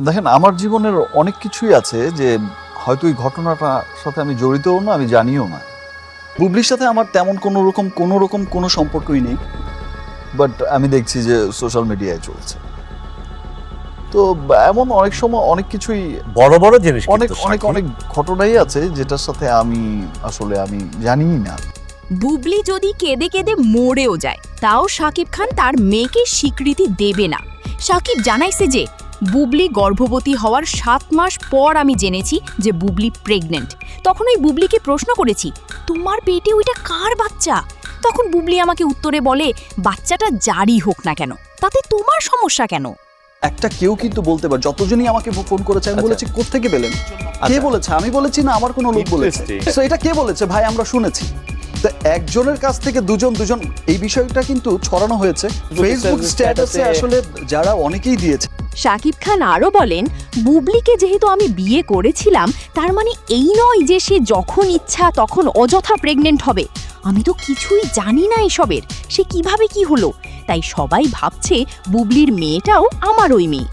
দেখেন, আমার জীবনের অনেক কিছুই আছে যে হয়তো এই ঘটনাটার সাথে আমি জড়িতও না, আমি জানিও না। বুবলির সাথে আমার তেমন কোনো সম্পর্কই নেই, বাট আমি দেখছি যে সোশ্যাল মিডিয়ায় চলছে। তো এমন অনেক সময় অনেক কিছুই, বড় বড় জিনিস অনেক অনেক অনেক ঘটনাই আছে যেটার সাথে আমি জানিই না। বুবলি যদি কেঁদে কেঁদে মরেও যায়, তাও শাকিব খান তার মেয়েকে স্বীকৃতি দেবে না। শাকিব জানাইছে যে বুবলি গর্ভবতী হওয়ার 7 মাস পর আমি জেনেছি যে বুবলি প্রেগনেন্ট। তখন ওই বুবলিকে প্রশ্ন করেছি, তোমার পেটে ওইটা কার বাচ্চা? তখন বুবলি আমাকে উত্তরে বলে, বাচ্চাটা যারই হোক না কেন, তাতে তোমার সমস্যা কেন? একটা কেউ কিন্তু বলতে পারে, যতজনই আমাকে ফোন করেছে আমি বলেছি কোত্থেকে পেলেন, কে বলেছে? আমি বলেছি না আমার কোনো লোক বলেছে। তো এটা কে বলেছে ভাই? আমরা শুনেছি। তো একজনের কাছ থেকে দুজন এই বিষয়টা কিন্তু ছড়ানো হয়েছে ফেসবুক স্ট্যাটাসে, আসলে যারা অনেকেই দিয়েছে। শাকিব খান আরও বলেন, বুবলিকে যেহেতু আমি বিয়ে করেছিলাম, তার মানে এই নয় যে সে যখন ইচ্ছা তখন অযথা প্রেগনেন্ট হবে। আমি তো কিছুই জানি না এসবের, সে কিভাবে কি হলো। তাই সবাই ভাবছে বুবলির মেয়েটাও আমার ওই মেয়ে।